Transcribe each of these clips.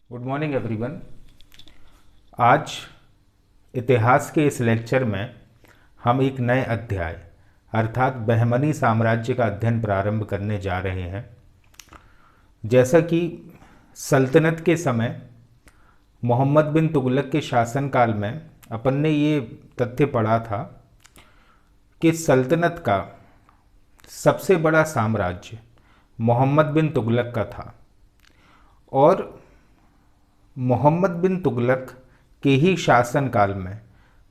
Good morning everyone. आज इतिहास के इस लेक्चर में हम एक नए अध्याय अर्थात बहमनी साम्राज्य का अध्ययन प्रारंभ करने जा रहे हैं। जैसा कि सल्तनत के समय मोहम्मद बिन तुगलक के शासनकाल में अपन ने ये तथ्य पढ़ा था कि सल्तनत का सबसे बड़ा साम्राज्य मोहम्मद बिन तुगलक का था और मोहम्मद बिन तुगलक के ही शासनकाल में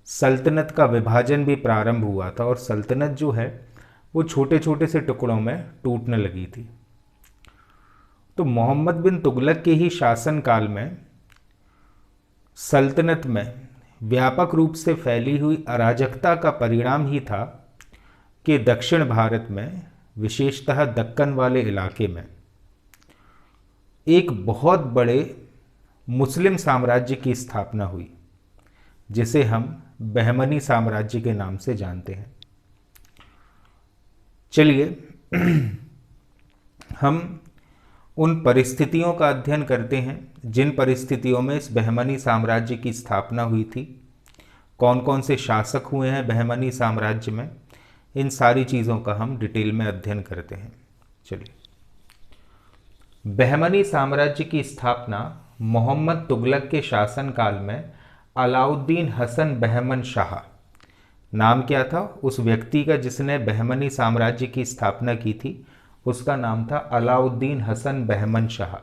सल्तनत का विभाजन भी प्रारंभ हुआ था और सल्तनत जो है वो छोटे छोटे से टुकड़ों में टूटने लगी थी। तो मोहम्मद बिन तुगलक के ही शासनकाल में सल्तनत में व्यापक रूप से फैली हुई अराजकता का परिणाम ही था कि दक्षिण भारत में विशेषतः दक्कन वाले इलाके में एक बहुत बड़े मुस्लिम साम्राज्य की स्थापना हुई जिसे हम बहमनी साम्राज्य के नाम से जानते हैं। चलिए हम उन परिस्थितियों का अध्ययन करते हैं जिन परिस्थितियों में इस बहमनी साम्राज्य की स्थापना हुई थी, कौन कौन से शासक हुए हैं बहमनी साम्राज्य में, इन सारी चीज़ों का हम डिटेल में अध्ययन करते हैं। चलिए, बहमनी साम्राज्य की स्थापना मोहम्मद तुगलक के शासनकाल में अलाउद्दीन हसन बहमन शाह, नाम क्या था उस व्यक्ति का जिसने बहमनी साम्राज्य की स्थापना की थी, उसका नाम था अलाउद्दीन हसन बहमन शाह,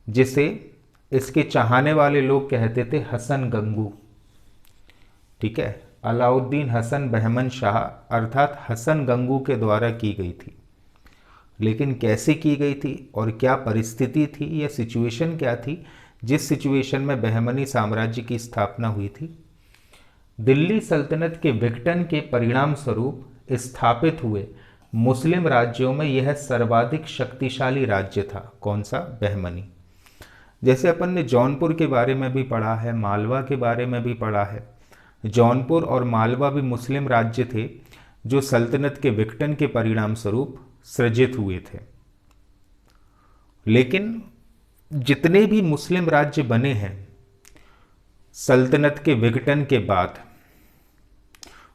जिसे इसके चाहने वाले लोग कहते थे हसन गंगू। ठीक है, अलाउद्दीन हसन बहमन शाह अर्थात हसन गंगू के द्वारा की गई थी। लेकिन कैसे की गई थी और क्या परिस्थिति थी या सिचुएशन क्या थी जिस सिचुएशन में बहमनी साम्राज्य की स्थापना हुई थी? दिल्ली सल्तनत के विघटन के परिणाम स्वरूप स्थापित हुए मुस्लिम राज्यों में यह सर्वाधिक शक्तिशाली राज्य था। कौन सा? बहमनी। जैसे अपन ने जौनपुर के बारे में भी पढ़ा है, मालवा के बारे में भी पढ़ा है। जौनपुर और मालवा भी मुस्लिम राज्य थे जो सल्तनत के विघटन के परिणाम स्वरूप सृजित हुए थे। लेकिन जितने भी मुस्लिम राज्य बने हैं सल्तनत के विघटन के बाद,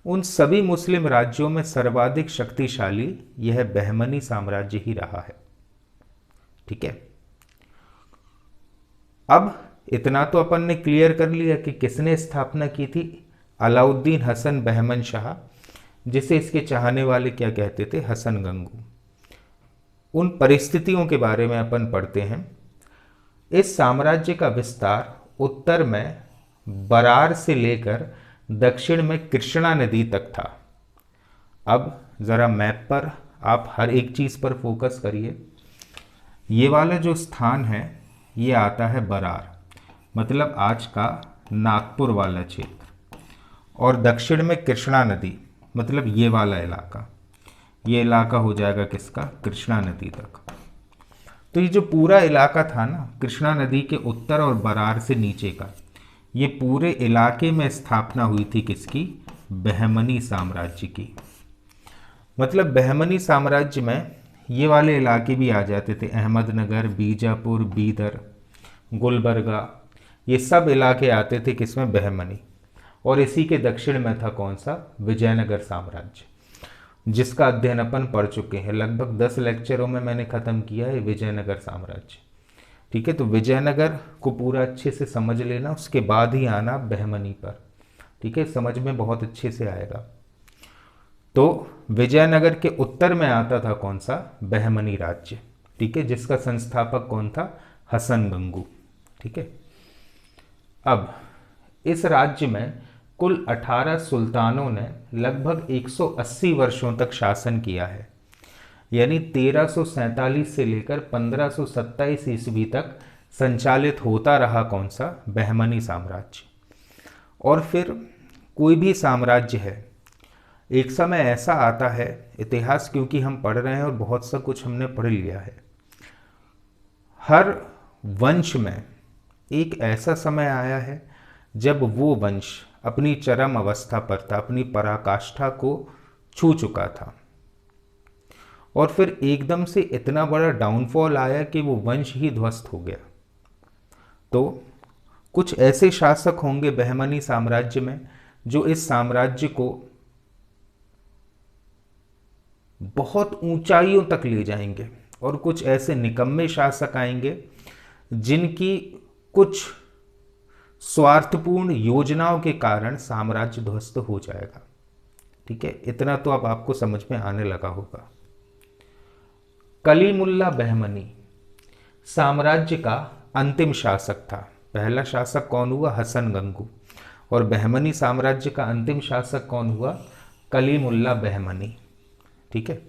उन सभी मुस्लिम राज्यों में सर्वाधिक शक्तिशाली यह बहमनी साम्राज्य ही रहा है। ठीक है, अब इतना तो अपन ने क्लियर कर लिया कि किसने स्थापना की थी, अलाउद्दीन हसन बहमन शाह, जिसे इसके चाहने वाले क्या कहते थे, हसन गंगू। उन परिस्थितियों के बारे में अपन पढ़ते हैं। इस साम्राज्य का विस्तार उत्तर में बरार से लेकर दक्षिण में कृष्णा नदी तक था। अब ज़रा मैप पर आप हर एक चीज़ पर फोकस करिए। ये वाला जो स्थान है ये आता है बरार, मतलब आज का नागपुर वाला क्षेत्र, और दक्षिण में कृष्णा नदी, मतलब ये वाला इलाका, ये इलाका हो जाएगा किसका, कृष्णा नदी तक। तो ये जो पूरा इलाका था ना कृष्णा नदी के उत्तर और बरार से नीचे का, ये पूरे इलाके में स्थापना हुई थी किसकी, बहमनी साम्राज्य की। मतलब बहमनी साम्राज्य में ये वाले इलाके भी आ जाते थे, अहमदनगर, बीजापुर, बीदर, गुलबर्गा, ये सब इलाके आते थे किसमें, बहमनी। और इसी के दक्षिण में था कौन सा, विजयनगर साम्राज्य, जिसका अध्ययन अपन पढ़ चुके हैं। लगभग 10 लेक्चरों में मैंने खत्म किया है विजयनगर साम्राज्य। ठीक है, तो विजयनगर को पूरा अच्छे से समझ लेना, उसके बाद ही आना बहमनी पर। ठीक है, समझ में बहुत अच्छे से आएगा। तो विजयनगर के उत्तर में आता था कौन सा, बहमनी राज्य। ठीक है, जिसका संस्थापक कौन था, हसन गंगू। ठीक है, अब इस राज्य में कुल 18 सुल्तानों ने लगभग 180 वर्षों तक शासन किया है, यानी 1347 से लेकर 1527 ईस्वी तक संचालित होता रहा कौन सा, बहमनी साम्राज्य। और फिर कोई भी साम्राज्य है, एक समय ऐसा आता है, इतिहास क्योंकि हम पढ़ रहे हैं और बहुत सा कुछ हमने पढ़ लिया है, हर वंश में एक ऐसा समय आया है जब वो वंश अपनी चरम अवस्था पर था, अपनी पराकाष्ठा को छू चुका था, और फिर एकदम से इतना बड़ा डाउनफॉल आया कि वो वंश ही ध्वस्त हो गया। तो कुछ ऐसे शासक होंगे बहमनी साम्राज्य में जो इस साम्राज्य को बहुत ऊंचाइयों तक ले जाएंगे, और कुछ ऐसे निकम्मे शासक आएंगे जिनकी कुछ स्वार्थपूर्ण योजनाओं के कारण साम्राज्य ध्वस्त हो जाएगा। ठीक है, इतना तो अब आपको समझ में आने लगा होगा। कलीमुल्ला बहमनी साम्राज्य का अंतिम शासक था। पहला शासक कौन हुआ? हसन गंगू। और बहमनी साम्राज्य का अंतिम शासक कौन हुआ? कलीमुल्ला बहमनी। ठीक है,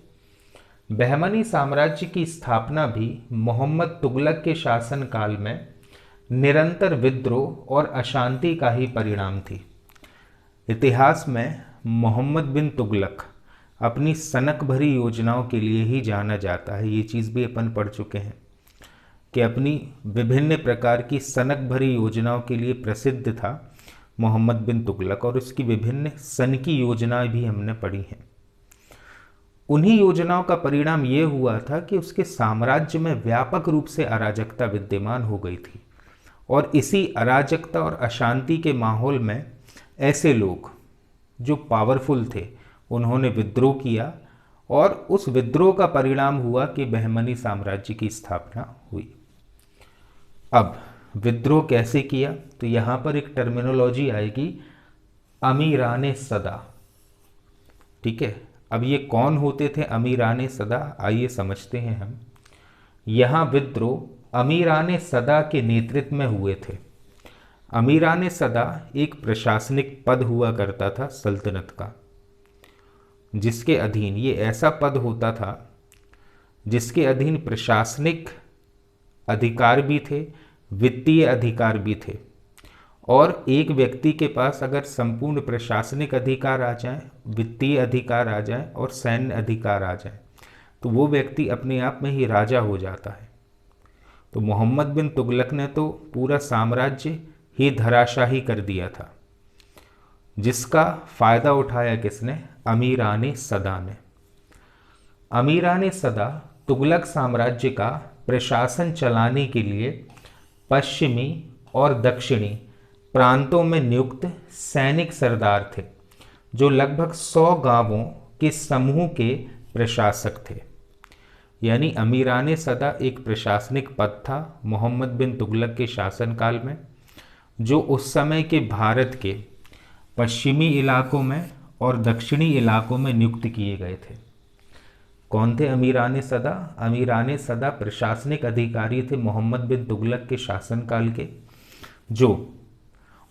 बहमनी साम्राज्य की स्थापना भी मोहम्मद तुगलक के शासनकाल में निरंतर विद्रोह और अशांति का ही परिणाम थी। इतिहास में मोहम्मद बिन तुगलक अपनी सनक भरी योजनाओं के लिए ही जाना जाता है। ये चीज़ भी अपन पढ़ चुके हैं कि अपनी विभिन्न प्रकार की सनक भरी योजनाओं के लिए प्रसिद्ध था मोहम्मद बिन तुगलक, और उसकी विभिन्न सनकी योजनाएं भी हमने पढ़ी हैं। उन्हीं योजनाओं का परिणाम ये हुआ था कि उसके साम्राज्य में व्यापक रूप से अराजकता विद्यमान हो गई थी, और इसी अराजकता और अशांति के माहौल में ऐसे लोग जो पावरफुल थे उन्होंने विद्रोह किया, और उस विद्रोह का परिणाम हुआ कि बहमनी साम्राज्य की स्थापना हुई। अब विद्रोह कैसे किया? तो यहाँ पर एक टर्मिनोलॉजी आएगी, अमीराने सदा। ठीक है, अब ये कौन होते थे अमीराने सदा? आइए समझते हैं हम। यहाँ विद्रोह अमीराने सदा के नेतृत्व में हुए थे। अमीराने सदा एक प्रशासनिक पद हुआ करता था सल्तनत का, जिसके अधीन, ये ऐसा पद होता था जिसके अधीन प्रशासनिक अधिकार भी थे, वित्तीय अधिकार भी थे, और एक व्यक्ति के पास अगर संपूर्ण प्रशासनिक अधिकार आ जाए, वित्तीय अधिकार आ जाए और सैन्य अधिकार आ जाए तो वो व्यक्ति अपने आप में ही राजा हो जाता है। तो मोहम्मद बिन तुगलक ने तो पूरा साम्राज्य ही धराशाही कर दिया था, जिसका फायदा उठाया किसने? अमीराने सदा ने। अमीराने सदा तुगलक साम्राज्य का प्रशासन चलाने के लिए पश्चिमी और दक्षिणी प्रांतों में नियुक्त सैनिक सरदार थे, जो लगभग 100 गांवों के समूह के प्रशासक थे। यानी अमीराने सदा एक प्रशासनिक पद था मोहम्मद बिन तुगलक के शासनकाल में, जो उस समय के भारत के पश्चिमी इलाकों में और दक्षिणी इलाकों में नियुक्त किए गए थे। कौन थे अमीराने सदा? अमीराने सदा प्रशासनिक अधिकारी थे मोहम्मद बिन तुगलक के शासनकाल के, जो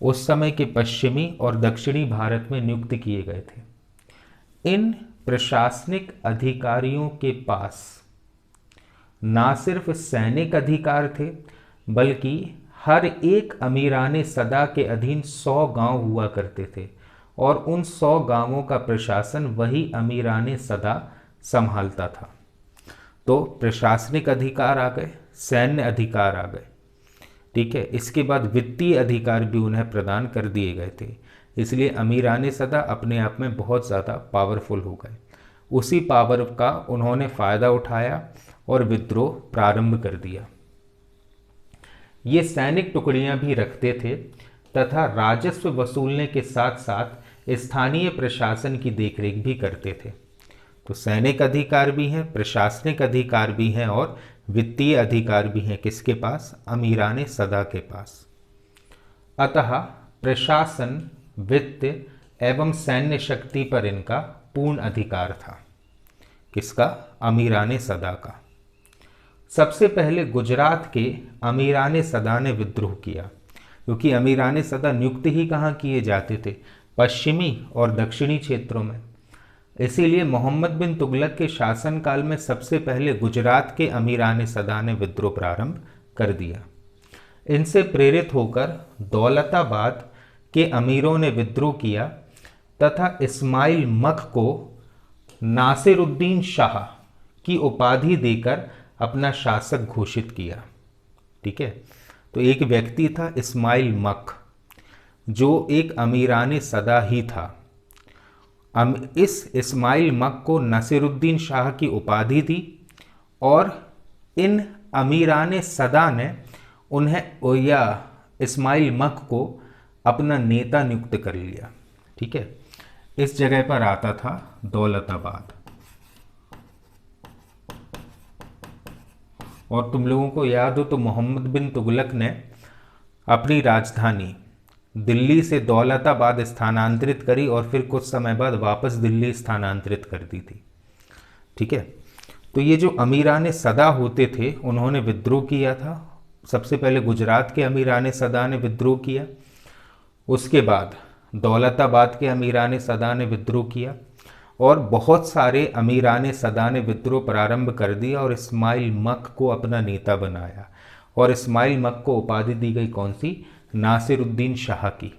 उस समय के पश्चिमी और दक्षिणी भारत में नियुक्त किए गए थे। इन प्रशासनिक अधिकारियों के पास ना सिर्फ सैनिक अधिकार थे, बल्कि हर एक अमीराने सदा के अधीन 100 गांव हुआ करते थे, और उन 100 गांवों का प्रशासन वही अमीराने सदा संभालता था। तो प्रशासनिक अधिकार आ गए, सैन्य अधिकार आ गए। ठीक है, इसके बाद वित्तीय अधिकार भी उन्हें प्रदान कर दिए गए थे, इसलिए अमीराने सदा अपने आप में बहुत ज़्यादा पावरफुल हो गए। उसी पावर का उन्होंने फ़ायदा उठाया और विद्रोह प्रारंभ कर दिया। ये सैनिक टुकड़ियां भी रखते थे तथा राजस्व वसूलने के साथ साथ स्थानीय प्रशासन की देखरेख भी करते थे। तो सैनिक अधिकार भी हैं, प्रशासनिक अधिकार भी हैं और वित्तीय अधिकार भी हैं। किसके पास? अमीराने सदा के पास। अतः प्रशासन, वित्त एवं सैन्य शक्ति पर इनका पूर्ण अधिकार था। किसका? अमीराने सदा का। सबसे पहले गुजरात के अमीराने सदा ने विद्रोह किया, क्योंकि अमीराने सदा नियुक्त ही कहाँ किए जाते थे? पश्चिमी और दक्षिणी क्षेत्रों में। इसीलिए मोहम्मद बिन तुगलक के शासनकाल में सबसे पहले गुजरात के अमीराने सदा ने विद्रोह प्रारंभ कर दिया। इनसे प्रेरित होकर दौलताबाद के अमीरों ने विद्रोह किया तथा इस्माइल मख को नासिरुद्दीन शाह की उपाधि देकर अपना शासक घोषित किया। ठीक है, तो एक व्यक्ति था इस्माइल मख, जो एक अमीराने सदा ही था। इस इस्माइल मख को नासिरुद्दीन शाह की उपाधि दी, और इन अमीराने सदा ने उन्हें या इस्माइल मक को अपना नेता नियुक्त कर लिया। ठीक है, इस जगह पर आता था दौलताबाद। और तुम लोगों को याद हो तो मोहम्मद बिन तुगलक ने अपनी राजधानी दिल्ली से दौलताबाद स्थानांतरित करी और फिर कुछ समय बाद वापस दिल्ली स्थानांतरित कर दी थी। ठीक है, तो ये जो अमीरान सदा होते थे उन्होंने विद्रोह किया था। सबसे पहले गुजरात के अमीरान सदा ने विद्रोह किया, उसके बाद दौलताबाद के अमीरान सदा ने विद्रोह किया और बहुत सारे अमीरान सदा ने विद्रोह प्रारंभ कर दिया और इस्माइल मक को अपना नेता बनाया। और इस्माइल मक को उपाधि दी गई कौन सी? नासिरुद्दीन शाह की।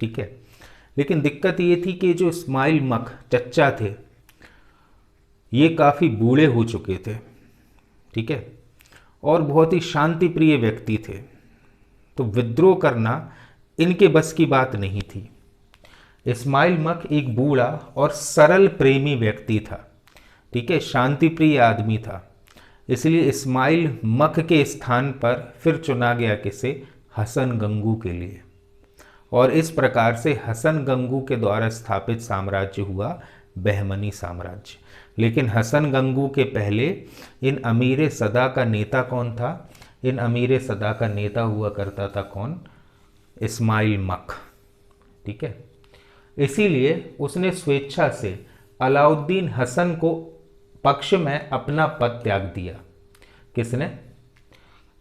ठीक है, लेकिन दिक्कत ये थी कि जो इस्माइल मक चच्चा थे ये काफ़ी बूढ़े हो चुके थे। ठीक है, और बहुत ही शांति प्रिय व्यक्ति थे, तो विद्रोह करना इनके बस की बात नहीं थी। इस्माइल मक एक बूढ़ा और सरल प्रेमी व्यक्ति था। ठीक है, शांति प्रिय आदमी था, इसलिए इस्माइल मक के स्थान पर फिर चुना गया किसे? हसन गंगू के लिए। और इस प्रकार से हसन गंगू के द्वारा स्थापित साम्राज्य हुआ बहमनी साम्राज्य। लेकिन हसन गंगू के पहले इन अमीर सदा का नेता कौन था? इन अमीर सदा का नेता हुआ करता था कौन? इस्माइल मक। ठीक है, इसीलिए उसने स्वेच्छा से अलाउद्दीन हसन को पक्ष में अपना पद त्याग दिया। किसने?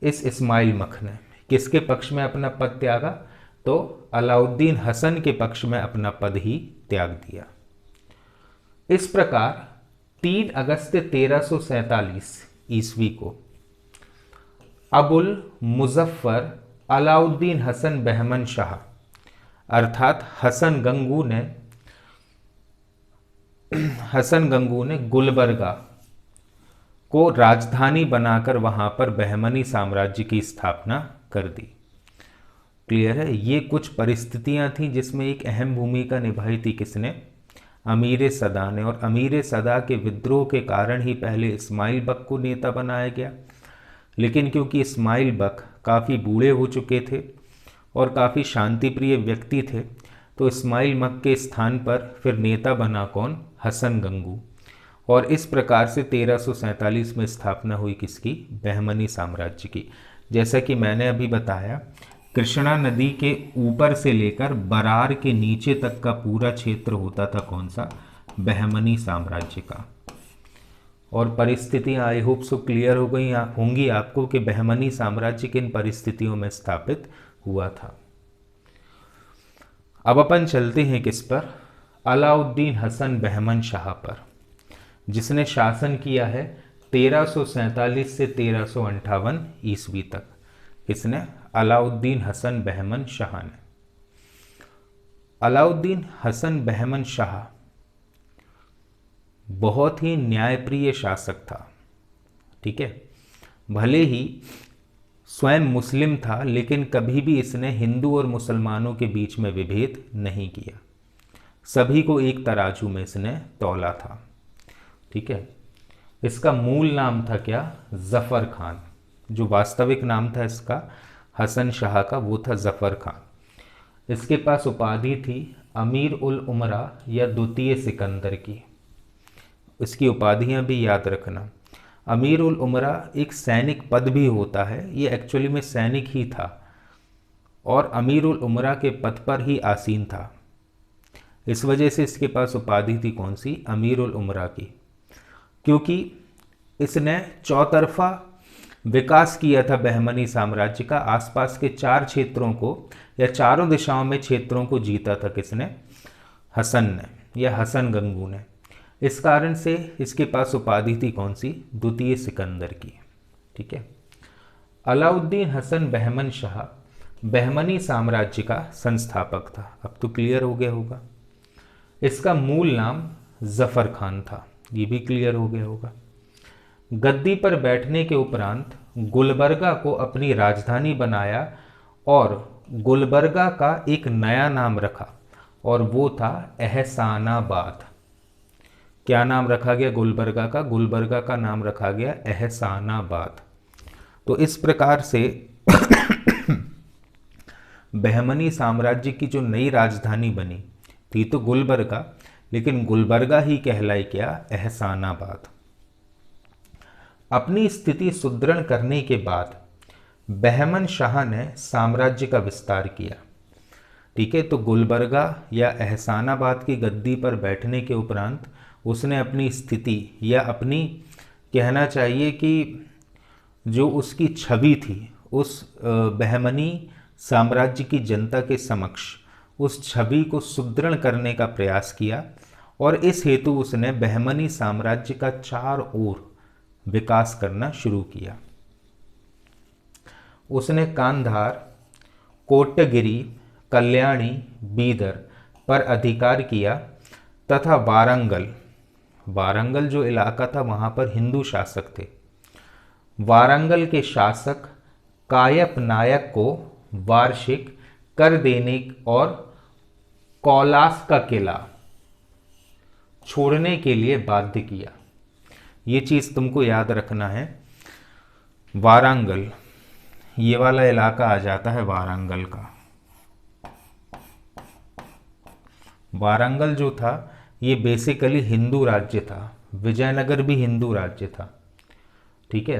इस इस्माइल मक ने। किसके पक्ष में अपना पद त्यागा? तो अलाउद्दीन हसन के पक्ष में अपना पद ही त्याग दिया। इस प्रकार 3 अगस्त 1347 ईस्वी को अबुल मुजफ्फर अलाउद्दीन हसन बहमन शाह अर्थात हसन गंगू ने गुलबर्गा को राजधानी बनाकर वहां पर बहमनी साम्राज्य की स्थापना कर दी। क्लियर है? ये कुछ परिस्थितियां थीं जिसमें एक अहम भूमिका निभाई थी किसने? अमीर सदा ने। और अमीर सदा के विद्रोह के कारण ही पहले इस्माइल बक को नेता बनाया गया, लेकिन क्योंकि इस्माइल बक काफ़ी बूढ़े हो चुके थे और काफ़ी शांतिप्रिय व्यक्ति थे, तो इस्माइल मक के स्थान पर फिर नेता बना कौन? हसन गंगू। और इस प्रकार से 1347 में स्थापना हुई किसकी? बहमनी साम्राज्य की। जैसा कि मैंने अभी बताया, कृष्णा नदी के ऊपर से लेकर बरार के नीचे तक का पूरा क्षेत्र होता था कौन सा? बहमनी साम्राज्य का। और परिस्थितियाँ आई होप सो क्लियर हो गई होंगी आपको कि बहमनी साम्राज्य किन परिस्थितियों में स्थापित हुआ था। अब अपन चलते हैं किस पर? अलाउद्दीन हसन बहमन शाह पर, जिसने शासन किया है 1347 से 1358 ईस्वी तक। किसने? अलाउद्दीन हसन बहमन शाह ने। अलाउद्दीन हसन बहमन शाह बहुत ही न्यायप्रिय शासक था। ठीक है, भले ही स्वयं मुस्लिम था, लेकिन कभी भी इसने हिंदू और मुसलमानों के बीच में विभेद नहीं किया। सभी को एक तराजू में इसने तौला था। ठीक है, इसका मूल नाम था क्या? जफ़र खान। जो वास्तविक नाम था इसका हसन शाह का, वो था जफ़र खान। इसके पास उपाधि थी अमीर उल उमरा या द्वितीय सिकंदर की। इसकी उपाधियां भी याद रखना। अमीर उल उमरा एक सैनिक पद भी होता है, ये एक्चुअली में सैनिक ही था और अमीर उल उमरा के पद पर ही आसीन था। इस वजह से इसके पास उपाधि थी कौन सी? अमीर उल उमरा की, क्योंकि इसने चौतरफा विकास किया था बहमनी साम्राज्य का। आसपास के 4 क्षेत्रों को या चारों दिशाओं में क्षेत्रों को जीता था किसने? हसन ने या हसन गंगू ने। इस कारण से इसके पास उपाधि थी कौन सी? द्वितीय सिकंदर की। ठीक है, अलाउद्दीन हसन बहमन शाह बहमनी साम्राज्य का संस्थापक था। अब तो क्लियर हो गया होगा। इसका मूल नाम जफ़र खान था, ये भी क्लियर हो गया होगा। गद्दी पर बैठने के उपरांत गुलबर्गा को अपनी राजधानी बनाया और गुलबर्गा का एक नया नाम रखा और वो था एहसानाबाद। क्या नाम रखा गया गुलबर्गा का? गुलबर्गा का नाम रखा गया एहसानाबाद। तो इस प्रकार से बहमनी साम्राज्य की जो नई राजधानी बनी थी तो गुलबर्गा, लेकिन गुलबर्गा ही कहलाई क्या, एहसानाबाद। अपनी स्थिति सुदृढ़ करने के बाद बहमन शाह ने साम्राज्य का विस्तार किया। ठीक है, तो गुलबर्गा या एहसानाबाद की गद्दी पर बैठने के उपरांत उसने अपनी स्थिति या अपनी, कहना चाहिए कि जो उसकी छवि थी उस बहमनी साम्राज्य की जनता के समक्ष उस छवि को सुदृढ़ करने का प्रयास किया, और इस हेतु उसने बहमनी साम्राज्य का चार ओर विकास करना शुरू किया। उसने कांधार, कोट्टगिरी, कल्याणी, बीदर पर अधिकार किया तथा वारंगल जो इलाका था वहाँ पर हिंदू शासक थे। वारंगल के शासक कायप नायक को वार्षिक कर देने और कौलास का किला छोड़ने के लिए बाध्य किया। ये चीज़ तुमको याद रखना है। वारंगल, ये वाला इलाका आ जाता है वारंगल का। वारंगल जो था ये बेसिकली हिंदू राज्य था, विजयनगर भी हिंदू राज्य था। ठीक है,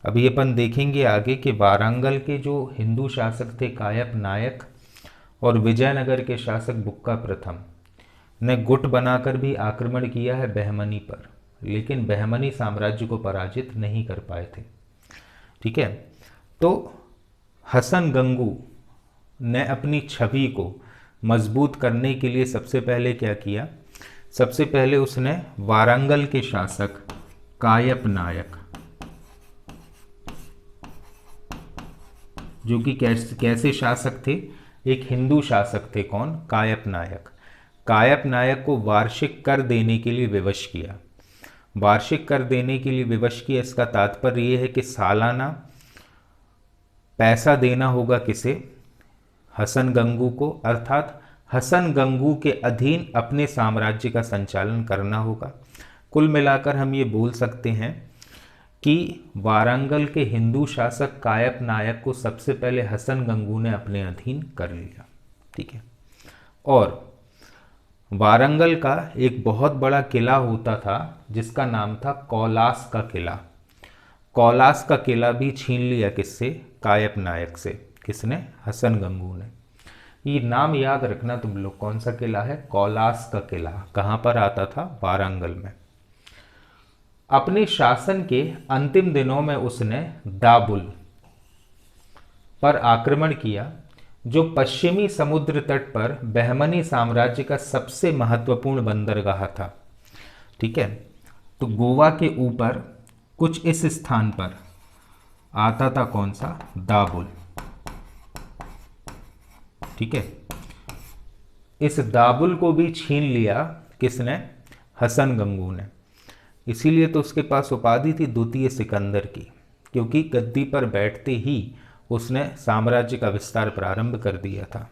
अभी अपन देखेंगे आगे कि वारंगल के जो हिंदू शासक थे कायप नायक और विजयनगर के शासक बुक्का प्रथम ने गुट बनाकर भी आक्रमण किया है बहमनी पर, लेकिन बहमनी साम्राज्य को पराजित नहीं कर पाए थे। ठीक है, तो हसन गंगू ने अपनी छवि को मजबूत करने के लिए सबसे पहले क्या किया, सबसे पहले उसने वारंगल के शासक कायप नायक, जो कि कैसे शासक थे, एक हिंदू शासक थे, कौन, कायप नायक। कायप नायक को वार्षिक कर देने के लिए विवश किया। वार्षिक कर देने के लिए विवश किया, इसका तात्पर्य यह है कि सालाना पैसा देना होगा किसे, हसन गंगू को, अर्थात हसन गंगू के अधीन अपने साम्राज्य का संचालन करना होगा। कुल मिलाकर हम ये बोल सकते हैं कि वारंगल के हिंदू शासक कायप नायक को सबसे पहले हसन गंगू ने अपने अधीन कर लिया। ठीक है, और वारंगल का एक बहुत बड़ा किला होता था जिसका नाम था कौलास का किला। कौलास का किला भी छीन लिया किससे, कायप नायक से। किसने, हसन गंगू ने। ये नाम याद रखना तुम लोग, कौन सा किला है, कौलास का किला। कहाँ पर आता था, वारंगल में। अपने शासन के अंतिम दिनों में उसने दाबुल पर आक्रमण किया, जो पश्चिमी समुद्र तट पर बहमनी साम्राज्य का सबसे महत्वपूर्ण बंदरगाह था। ठीक है, तो गोवा के ऊपर कुछ इस स्थान पर आता था कौन सा, दाबुल। ठीक है, इस दाबुल को भी छीन लिया किसने, हसन गंगू ने। इसीलिए तो उसके पास उपाधि थी द्वितीय सिकंदर की, क्योंकि गद्दी पर बैठते ही उसने साम्राज्य का विस्तार प्रारंभ कर दिया था।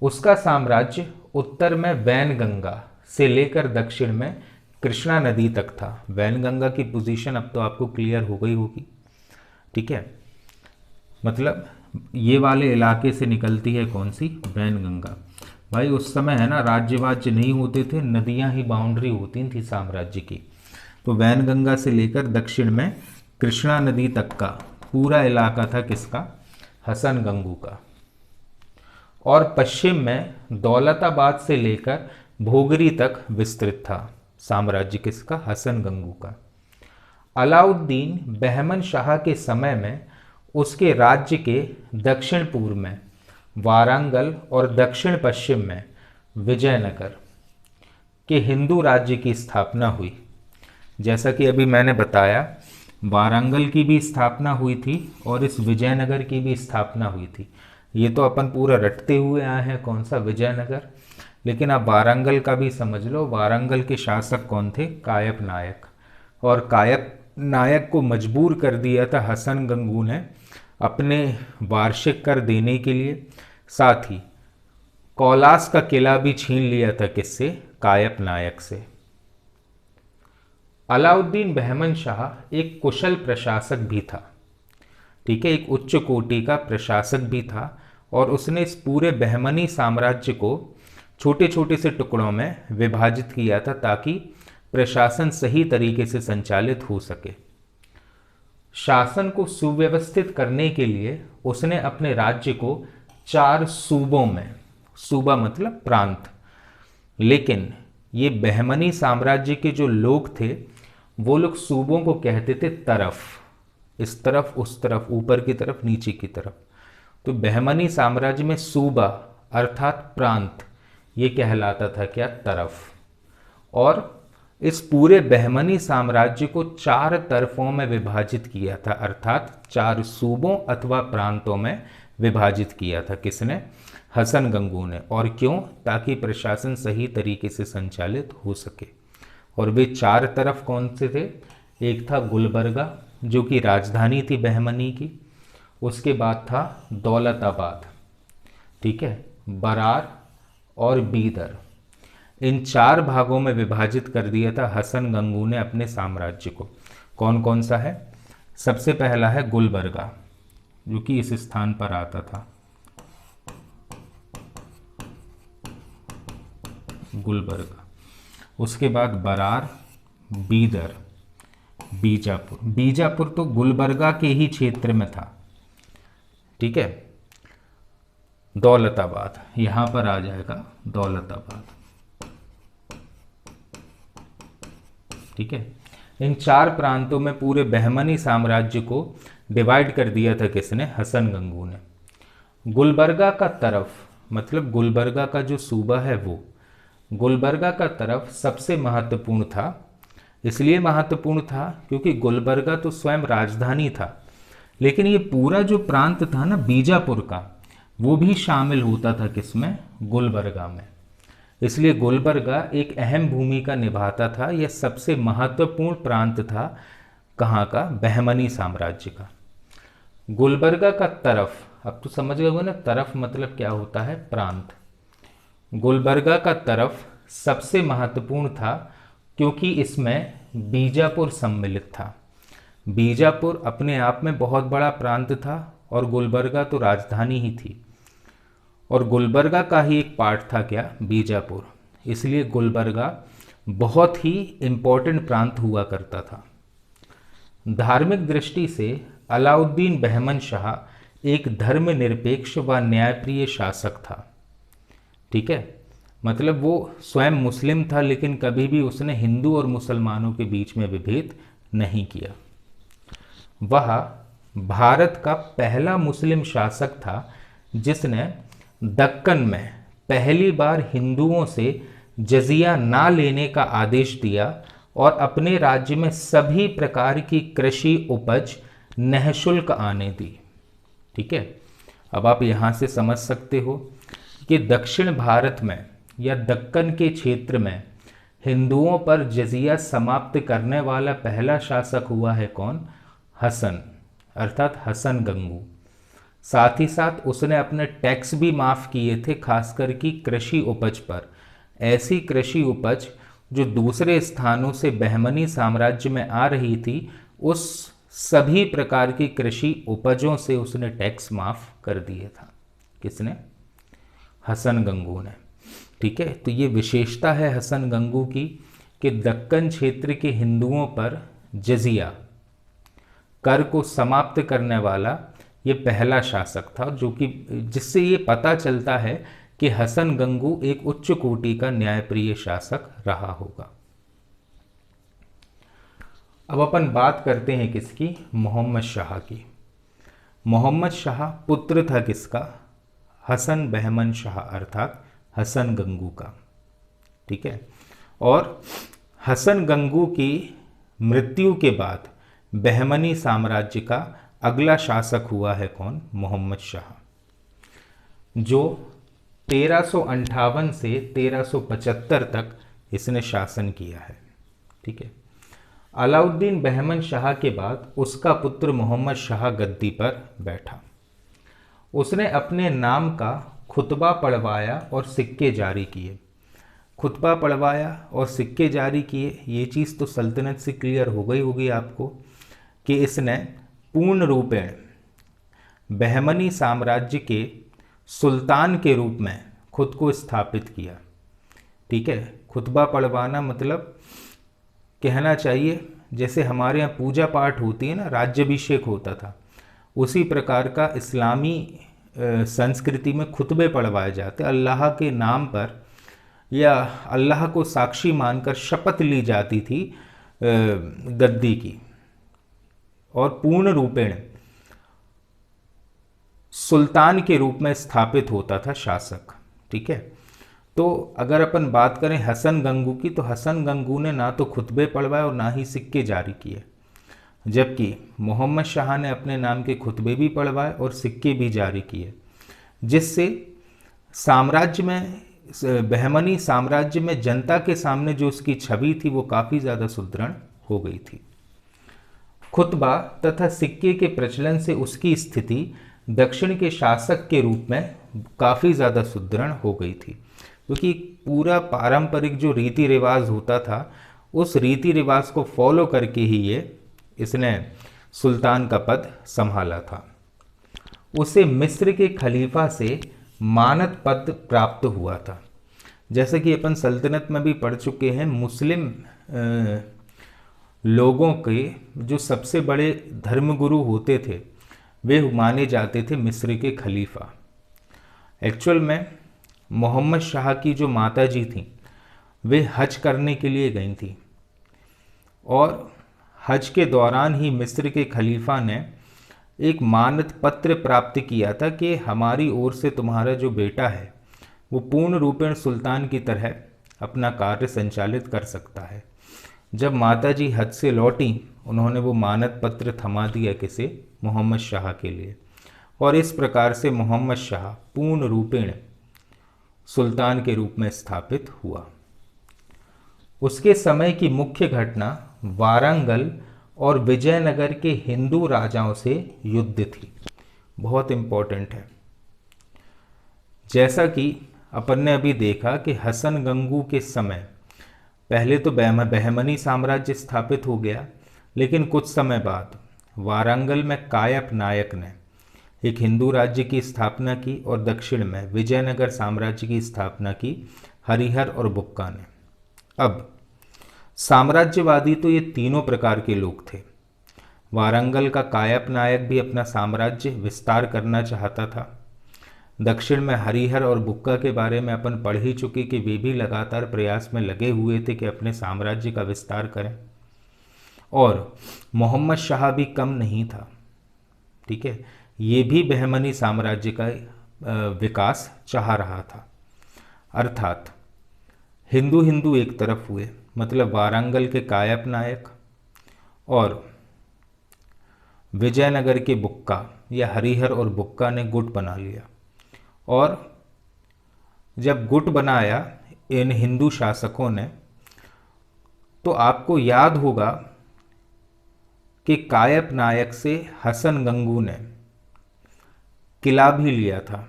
उसका साम्राज्य उत्तर में वैनगंगा से लेकर दक्षिण में कृष्णा नदी तक था। वैनगंगा की पोजीशन अब तो आपको क्लियर हो गई होगी। ठीक है, मतलब ये वाले इलाके से निकलती है कौन सी, वैनगंगा। भाई उस समय है ना, राज्य वाज्य नहीं होते थे, नदियां ही बाउंड्री होती थी साम्राज्य की। तो वैनगंगा से लेकर दक्षिण में कृष्णा नदी तक का पूरा इलाका था किसका, हसन गंगू का। और पश्चिम में दौलताबाद से लेकर भोगरी तक विस्तृत था साम्राज्य किसका, हसन गंगू का। अलाउद्दीन बहमन शाह के समय में उसके राज्य के दक्षिण पूर्व में वारंगल और दक्षिण पश्चिम में विजयनगर के हिंदू राज्य की स्थापना हुई। जैसा कि अभी मैंने बताया, वारंगल की भी स्थापना हुई थी और इस विजयनगर की भी स्थापना हुई थी। ये तो अपन पूरा रटते हुए आए हैं कौन सा, विजयनगर। लेकिन आप वारंगल का भी समझ लो। वारंगल के शासक कौन थे, कायप नायक। और कायप नायक को मजबूर कर दिया था हसन गंगू ने अपने वार्षिक कर देने के लिए। साथ ही कौलास का किला भी छीन लिया था किससे, कायप नायक से। अलाउद्दीन बहमन शाह एक कुशल प्रशासक भी था। ठीक है, एक उच्च कोटि का प्रशासक भी था और उसने इस पूरे बहमनी साम्राज्य को छोटे छोटे से टुकड़ों में विभाजित किया था ताकि प्रशासन सही तरीके से संचालित हो सके। शासन को सुव्यवस्थित करने के लिए उसने अपने राज्य को 4 सूबों में, सूबा मतलब प्रांत, लेकिन ये बहमनी साम्राज्य के जो लोग थे वो लोग सूबों को कहते थे तरफ, इस तरफ उस तरफ, ऊपर की तरफ नीचे की तरफ। तो बहमनी साम्राज्य में सूबा अर्थात प्रांत ये कहलाता था क्या, तरफ। और इस पूरे बहमनी साम्राज्य को 4 तरफों में विभाजित किया था, अर्थात 4 सूबों अथवा प्रांतों में विभाजित किया था। किसने? हसन गंगू ने। और क्यों? ताकि प्रशासन सही तरीके से संचालित हो सके। और वे 4 तरफ कौन से थे? एक था गुलबर्गा जो कि राजधानी थी बहमनी की, उसके बाद था दौलताबाद, ठीक है, बरार और बीदर। इन 4 भागों में विभाजित कर दिया था हसन गंगू ने अपने साम्राज्य को। कौन कौन सा है? सबसे पहला है गुलबर्गा जो कि इस स्थान पर आता था, गुलबर्गा। उसके बाद बरार, बीदर, बीजापुर। बीजापुर तो गुलबर्गा के ही क्षेत्र में था, ठीक है। दौलताबाद यहां पर आ जाएगा, दौलताबाद, ठीक है। इन 4 प्रांतों में पूरे बहमनी साम्राज्य को डिवाइड कर दिया था किसने? हसन गंगू ने। गुलबर्गा का तरफ मतलब गुलबर्गा का जो सूबा है वो, गुलबर्गा का तरफ सबसे महत्वपूर्ण था। इसलिए महत्वपूर्ण था क्योंकि गुलबर्गा तो स्वयं राजधानी था, लेकिन ये पूरा जो प्रांत था ना बीजापुर का, वो भी शामिल होता था किसमें? गुलबर्गा में। इसलिए गुलबर्गा एक अहम भूमिका निभाता था। यह सबसे महत्वपूर्ण प्रांत था कहाँ का? बहमनी साम्राज्य का। गुलबर्गा का तरफ, अब तो समझ गए हो ना, तरफ मतलब क्या होता है? प्रांत। गुलबर्गा का तरफ सबसे महत्वपूर्ण था क्योंकि इसमें बीजापुर सम्मिलित था। बीजापुर अपने आप में बहुत बड़ा प्रांत था और गुलबर्गा तो राजधानी ही थी, और गुलबर्गा का ही एक पार्ट था क्या? बीजापुर। इसलिए गुलबर्गा बहुत ही इम्पोर्टेंट प्रांत हुआ करता था। धार्मिक दृष्टि से अलाउद्दीन बहमन शाह एक धर्मनिरपेक्ष व न्यायप्रिय शासक था, ठीक है। मतलब वो स्वयं मुस्लिम था, लेकिन कभी भी उसने हिंदू और मुसलमानों के बीच में विभेद नहीं किया। वह भारत का पहला मुस्लिम शासक था जिसने दक्कन में पहली बार हिंदुओं से जजिया ना लेने का आदेश दिया और अपने राज्य में सभी प्रकार की कृषि उपज निःशुल्क आने दी, ठीक है। अब आप यहाँ से समझ सकते हो कि दक्षिण भारत में या दक्कन के क्षेत्र में हिंदुओं पर जजिया समाप्त करने वाला पहला शासक हुआ है कौन? हसन, अर्थात हसन गंगू। साथ ही साथ उसने अपने टैक्स भी माफ़ किए थे, खासकर की कृषि उपज पर। ऐसी कृषि उपज जो दूसरे स्थानों से बहमनी साम्राज्य में आ रही थी, उस सभी प्रकार की कृषि उपजों से उसने टैक्स माफ़ कर दिए था। किसने? हसन गंगू ने, ठीक है। तो ये विशेषता है हसन गंगू की कि दक्कन क्षेत्र के हिंदुओं पर जजिया कर को समाप्त करने वाला ये पहला शासक था, जो कि जिससे ये पता चलता है कि हसन गंगू एक उच्च कोटि का न्यायप्रिय शासक रहा होगा। अब अपन बात करते हैं किसकी? मोहम्मद शाह की। मोहम्मद शाह पुत्र था किसका? हसन बहमन शाह अर्थात हसन गंगू का, ठीक है। और हसन गंगू की मृत्यु के बाद बहमनी साम्राज्य का अगला शासक हुआ है कौन? मोहम्मद शाह, जो 1358 से 1375 तक इसने शासन किया है, ठीक है। अलाउद्दीन बहमन शाह के बाद उसका पुत्र मोहम्मद शाह गद्दी पर बैठा। उसने अपने नाम का खुतबा पढ़वाया और सिक्के जारी किए। खुतबा पढ़वाया और सिक्के जारी किए, ये चीज़ तो सल्तनत से क्लियर हो गई होगी आपको कि इसने पूर्ण रूपेण बहमनी साम्राज्य के सुल्तान के रूप में खुद को स्थापित किया। ठीक है, खुतबा पढ़वाना मतलब कहना चाहिए जैसे हमारे यहाँ पूजा पाठ होती है ना, राज्याभिषेक होता था, उसी प्रकार का इस्लामी संस्कृति में खुतबे पढ़वाए जाते, अल्लाह के नाम पर या अल्लाह को साक्षी मानकर शपथ ली जाती थी गद्दी की, और पूर्ण रूपेण सुल्तान के रूप में स्थापित होता था शासक। ठीक है, तो अगर अपन बात करें हसन गंगू की, तो हसन गंगू ने ना तो खुतबे पढ़वाए और ना ही सिक्के जारी किए, जबकि मोहम्मद शाह ने अपने नाम के खुतबे भी पढ़वाए और सिक्के भी जारी किए, जिससे साम्राज्य में, बहमनी साम्राज्य में जनता के सामने जो उसकी छवि थी वो काफ़ी ज़्यादा सुदृढ़ हो गई थी। खुतबा तथा सिक्के के प्रचलन से उसकी स्थिति दक्षिण के शासक के रूप में काफ़ी ज़्यादा सुदृढ़ हो गई थी, क्योंकि पूरा पारंपरिक जो रीति रिवाज होता था उस रीति रिवाज को फॉलो करके ही इसने सुल्तान का पद संभाला था। उसे मिस्र के खलीफा से मानद पद प्राप्त हुआ था। जैसे कि अपन सल्तनत में भी पढ़ चुके हैं, मुस्लिम लोगों के जो सबसे बड़े धर्मगुरु होते थे वे माने जाते थे मिस्र के खलीफा। एक्चुअल में मोहम्मद शाह की जो माता जी थी वे हज करने के लिए गई थी, और हज के दौरान ही मिस्र के खलीफा ने एक मानद पत्र प्राप्त किया था कि हमारी ओर से तुम्हारा जो बेटा है वो पूर्ण रूपेण सुल्तान की तरह अपना कार्य संचालित कर सकता है। जब माताजी हज से लौटी, उन्होंने वो मानद पत्र थमा दिया किसे, मोहम्मद शाह के लिए, और इस प्रकार से मोहम्मद शाह पूर्ण रूपेण सुल्तान के रूप में स्थापित हुआ। उसके समय की मुख्य घटना वारंगल और विजयनगर के हिंदू राजाओं से युद्ध थी। बहुत इम्पोर्टेंट है। जैसा कि अपन ने अभी देखा कि हसन गंगू के समय पहले तो बहमनी साम्राज्य स्थापित हो गया, लेकिन कुछ समय बाद वारंगल में कायप नायक ने एक हिंदू राज्य की स्थापना की और दक्षिण में विजयनगर साम्राज्य की स्थापना की हरिहर और बुक्का ने। अब साम्राज्यवादी तो ये तीनों प्रकार के लोग थे। वारंगल का कायप नायक भी अपना साम्राज्य विस्तार करना चाहता था। दक्षिण में हरिहर और बुक्का के बारे में अपन पढ़ ही चुके कि वे भी लगातार प्रयास में लगे हुए थे कि अपने साम्राज्य का विस्तार करें, और मोहम्मद शाह भी कम नहीं था। ठीक है, ये भी बहमनी साम्राज्य का विकास चाह रहा था। अर्थात हिंदू हिंदू एक तरफ हुए, मतलब वारंगल के कायप नायक और विजयनगर के बुक्का या हरिहर और बुक्का ने गुट बना लिया, और जब गुट बनाया इन हिंदू शासकों ने, तो आपको याद होगा कि कायप नायक से हसन गंगू ने किला भी लिया था।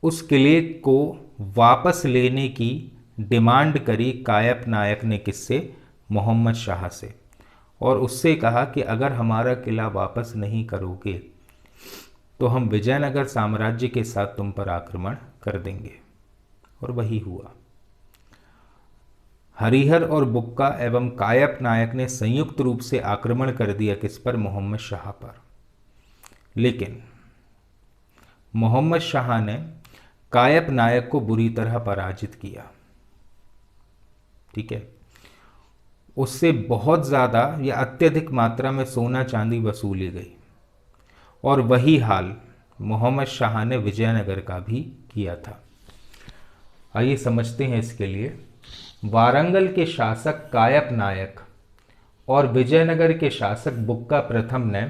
उस किले को वापस लेने की डिमांड करी कायप नायक ने किससे, मोहम्मद शाह से, और उससे कहा कि अगर हमारा किला वापस नहीं करोगे तो हम विजयनगर साम्राज्य के साथ तुम पर आक्रमण कर देंगे। और वही हुआ। हरिहर और बुक्का एवं कायप नायक ने संयुक्त रूप से आक्रमण कर दिया किस पर, मोहम्मद शाह पर। लेकिन मोहम्मद शाह ने कायप नायक को बुरी तरह पराजित किया। ठीक है, उससे बहुत ज़्यादा या अत्यधिक मात्रा में सोना चांदी वसूली गई, और वही हाल मोहम्मद शाह ने विजयनगर का भी किया था। आइए समझते हैं इसके लिए। वारंगल के शासक कायप नायक और विजयनगर के शासक बुक्का प्रथम ने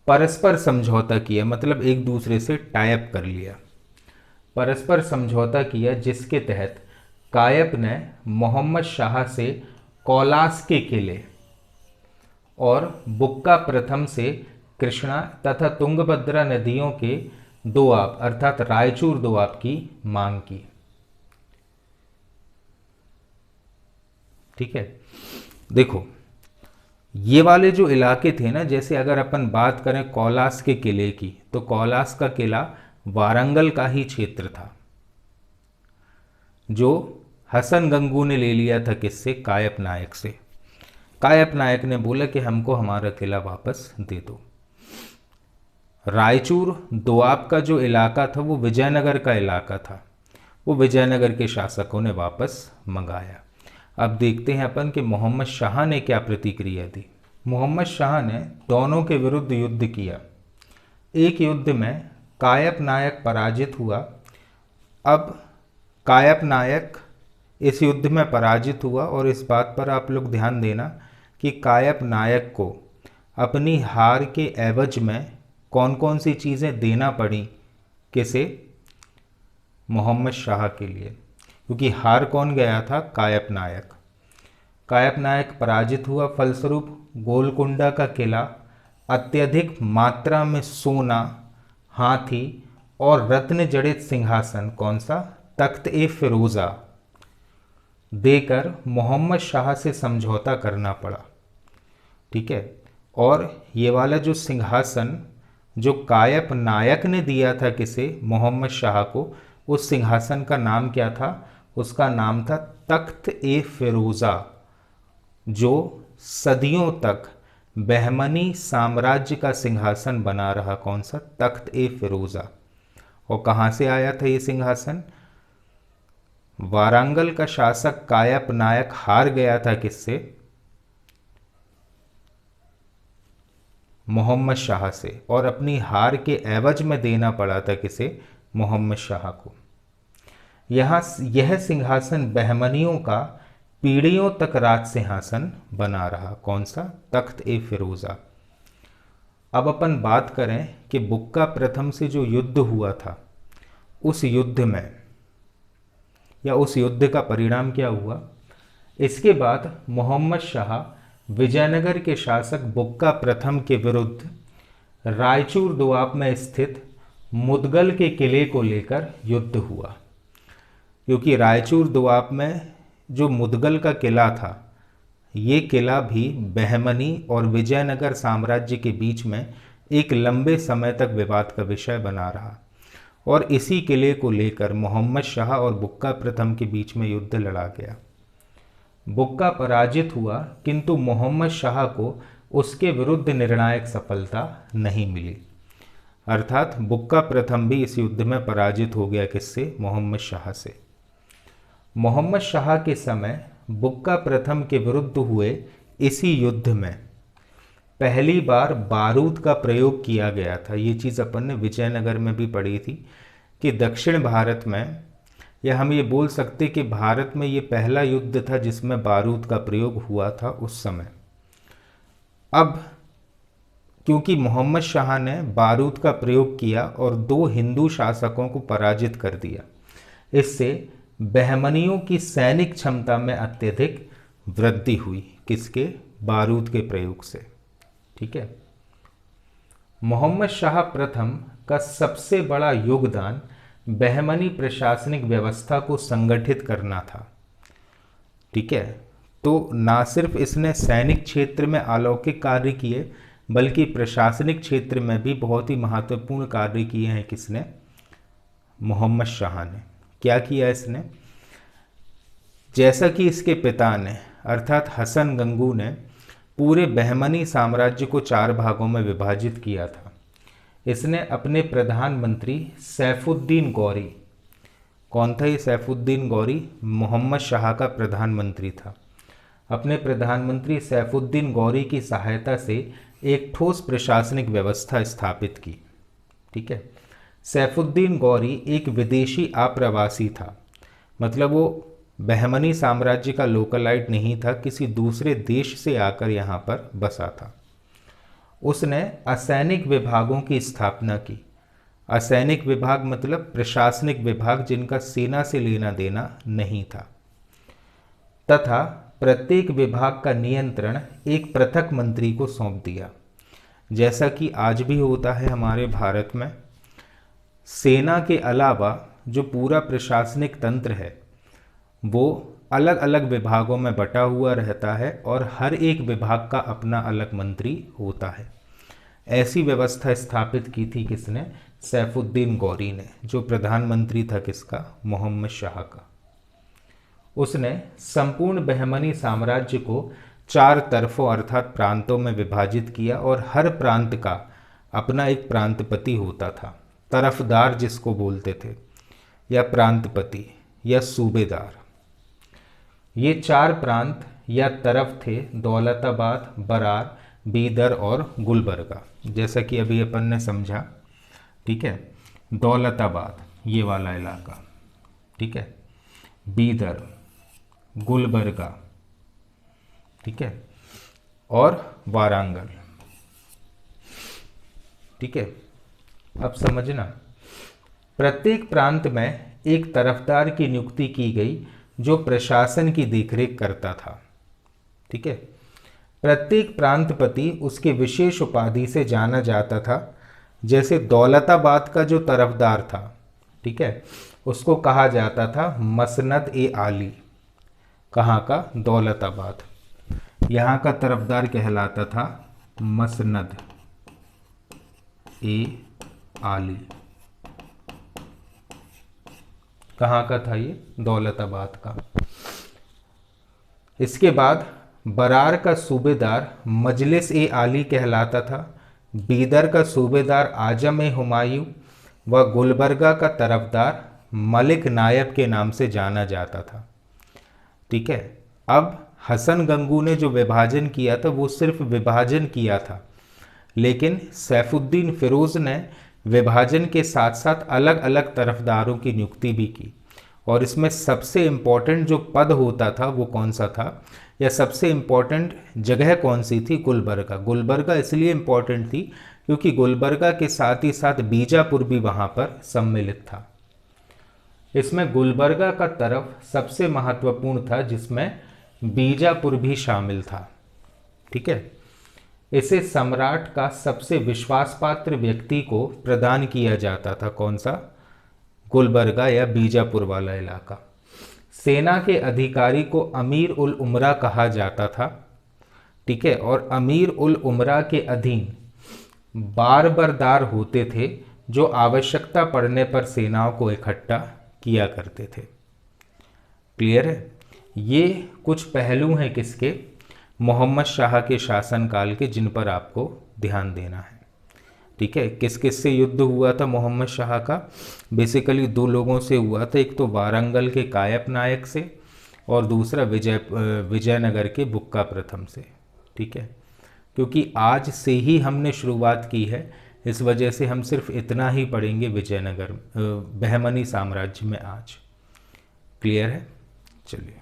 परस्पर समझौता किया, मतलब एक दूसरे से टाइप कर लिया, परस्पर समझौता किया, जिसके तहत कायप ने मोहम्मद शाह से कोलास के किले और बुक्का प्रथम से कृष्णा तथा तुंगभद्रा नदियों के दोआब अर्थात रायचूर दोआब की मांग की। ठीक है, देखो ये वाले जो इलाके थे ना, जैसे अगर अपन बात करें कौलास के किले की, तो कौलास का किला वारंगल का ही क्षेत्र था, जो हसन गंगू ने ले लिया था किससे? कायप नायक से। कायप नायक ने बोला कि हमको हमारा किला वापस दे दो। रायचूर दोआब का जो इलाका था वो विजयनगर का इलाका था, वो विजयनगर के शासकों ने वापस मंगाया। अब देखते हैं अपन कि मोहम्मद शाह ने क्या प्रतिक्रिया दी। मोहम्मद शाह ने दोनों के विरुद्ध युद्ध किया। एक युद्ध में कायप नायक पराजित हुआ। अब कायप नायक इस युद्ध में पराजित हुआ, और इस बात पर आप लोग ध्यान देना कि कायप नायक को अपनी हार के एवज में कौन कौन सी चीज़ें देना पड़ी, किसे? मोहम्मद शाह के लिए, क्योंकि हार कौन गया था? कायप नायक। कायप नायक पराजित हुआ, फलस्वरूप गोलकुंडा का किला अत्यधिक मात्रा में सोना, हाथी और रत्न जड़ित सिंहासन, कौन सा? तख्त ए फिरोज़ा, देकर मोहम्मद शाह से समझौता करना पड़ा। ठीक है, और ये वाला जो सिंहासन जो कायप नायक ने दिया था किसे? मोहम्मद शाह को, उस सिंहासन का नाम क्या था? उसका नाम था तख्त ए फिरोज़ा, जो सदियों तक बहमनी साम्राज्य का सिंहासन बना रहा। कौन सा? तख्त ए फिरोज़ा। और कहाँ से आया था ये सिंहासन? वारंगल का शासक कायप नायक हार गया था किससे? मोहम्मद शाह से, और अपनी हार के एवज में देना पड़ा था किसे? मोहम्मद शाह को। यह सिंहासन बहमनियों का पीढ़ियों तक राज सिंहासन बना रहा। कौन सा? तख्त ए फिरोज़ा। अब अपन बात करें कि बुक्का प्रथम से जो युद्ध हुआ था, उस युद्ध में या उस युद्ध का परिणाम क्या हुआ? इसके बाद मोहम्मद शाह विजयनगर के शासक बुक्का प्रथम के विरुद्ध रायचूर दोआब में स्थित मुदगल के किले को लेकर युद्ध हुआ, क्योंकि रायचूर दोआब में जो मुदगल का किला था, ये किला भी बहमनी और विजयनगर साम्राज्य के बीच में एक लंबे समय तक विवाद का विषय बना रहा, और इसी किले को लेकर मोहम्मद शाह और बुक्का प्रथम के बीच में युद्ध लड़ा गया। बुक्का पराजित हुआ, किंतु मोहम्मद शाह को उसके विरुद्ध निर्णायक सफलता नहीं मिली। अर्थात बुक्का प्रथम भी इस युद्ध में पराजित हो गया। किससे? मोहम्मद शाह से। मोहम्मद शाह के समय बुक्का प्रथम के विरुद्ध हुए इसी युद्ध में पहली बार बारूद का प्रयोग किया गया था। ये चीज़ अपन ने विजयनगर में भी पढ़ी थी कि दक्षिण भारत में, या हम ये बोल सकते कि भारत में ये पहला युद्ध था जिसमें बारूद का प्रयोग हुआ था उस समय। अब क्योंकि मोहम्मद शाह ने बारूद का प्रयोग किया और 2 हिंदू शासकों को पराजित कर दिया, इससे बहमनियों की सैनिक क्षमता में अत्यधिक वृद्धि हुई। किसके? बारूद के प्रयोग से। ठीक है, मोहम्मद शाह प्रथम का सबसे बड़ा योगदान बहमनी प्रशासनिक व्यवस्था को संगठित करना था। ठीक है, तो ना सिर्फ इसने सैनिक क्षेत्र में अलौकिक कार्य किए, बल्कि प्रशासनिक क्षेत्र में भी बहुत ही महत्वपूर्ण कार्य किए हैं। किसने? मोहम्मद शाह ने। क्या किया इसने? जैसा कि इसके पिता ने अर्थात हसन गंगू ने पूरे बहमनी साम्राज्य को 4 भागों में विभाजित किया था, इसने अपने प्रधानमंत्री सैफुद्दीन गौरी, कौन था ये सैफुद्दीन गौरी? मोहम्मद शाह का प्रधानमंत्री था। अपने प्रधानमंत्री सैफुद्दीन गौरी की सहायता से एक ठोस प्रशासनिक व्यवस्था स्थापित की। ठीक है, सैफुद्दीन गौरी एक विदेशी आप्रवासी था, मतलब वो बहमनी साम्राज्य का लोकलाइट नहीं था, किसी दूसरे देश से आकर यहाँ पर बसा था। उसने असैनिक विभागों की स्थापना की। असैनिक विभाग मतलब प्रशासनिक विभाग जिनका सेना से लेना देना नहीं था, तथा प्रत्येक विभाग का नियंत्रण एक पृथक मंत्री को सौंप दिया। जैसा कि आज भी होता है हमारे भारत में, सेना के अलावा जो पूरा प्रशासनिक तंत्र है वो अलग अलग विभागों में बटा हुआ रहता है और हर एक विभाग का अपना अलग मंत्री होता है। ऐसी व्यवस्था स्थापित की थी किसने? सैफुद्दीन गौरी ने, जो प्रधानमंत्री था किसका? मोहम्मद शाह का। उसने संपूर्ण बहमनी साम्राज्य को 4 तरफों अर्थात प्रांतों में विभाजित किया और हर प्रांत का अपना एक प्रांतपति होता था, तरफदार जिसको बोलते थे, या प्रांतपति या सूबेदार। ये 4 प्रांत या तरफ थे दौलताबाद, बरार, बीदर और गुलबर्गा, जैसा कि अभी अपन ने समझा। ठीक है, दौलताबाद ये वाला इलाका, ठीक है, बीदर, गुलबर्गा, ठीक है, और वारंगल। ठीक है, अब समझना, प्रत्येक प्रांत में एक तरफदार की नियुक्ति की गई जो प्रशासन की देखरेख करता था। ठीक है, प्रत्येक प्रांतपति उसके विशेष उपाधि से जाना जाता था। जैसे दौलताबाद का जो तरफदार था, ठीक है, उसको कहा जाता था मसनद ए आली। कहाँ का? दौलताबाद। यहाँ का तरफदार कहलाता था मसनद ए आली। कहाँ का था ये? दौलताबाद का। इसके बाद बरार का सूबेदार मजलिस ए आली कहलाता था। बीदर का सूबेदार आजम ए हुमायूं व गुलबर्गा का तरफदार मलिक नायब के नाम से जाना जाता था। ठीक है, अब हसन गंगू ने जो विभाजन किया था वो सिर्फ विभाजन किया था, लेकिन सैफुद्दीन फिरोज ने विभाजन के साथ साथ अलग अलग तरफदारों की नियुक्ति भी की। और इसमें सबसे इम्पोर्टेंट जो पद होता था वो कौन सा था, या सबसे इम्पोर्टेंट जगह कौन सी थी? गुलबर्गा। गुलबर्गा इसलिए इम्पोर्टेंट थी क्योंकि गुलबर्गा के साथ ही साथ बीजापुर भी वहाँ पर सम्मिलित था। इसमें गुलबर्गा का तरफ सबसे महत्वपूर्ण था, जिसमें बीजापुर भी शामिल था। ठीक है, इसे सम्राट का सबसे विश्वासपात्र व्यक्ति को प्रदान किया जाता था। कौन सा? गुलबर्गा या बीजापुर वाला इलाका। सेना के अधिकारी को अमीर उल उमरा कहा जाता था। ठीक है, और अमीर उल उमरा के अधीन बारबरदार होते थे जो आवश्यकता पड़ने पर सेनाओं को इकट्ठा किया करते थे। क्लियर है? ये कुछ पहलू हैं किसके? मोहम्मद शाह के शासनकाल के, जिन पर आपको ध्यान देना है। ठीक है, किस किस से युद्ध हुआ था मोहम्मद शाह का? बेसिकली 2 लोगों से हुआ था, एक तो वारंगल के कायप नायक से और दूसरा विजयनगर के बुक्का प्रथम से। ठीक है, क्योंकि आज से ही हमने शुरुआत की है, इस वजह से हम सिर्फ इतना ही पढ़ेंगे विजयनगर बहमनी साम्राज्य में आज। क्लियर है? चलिए।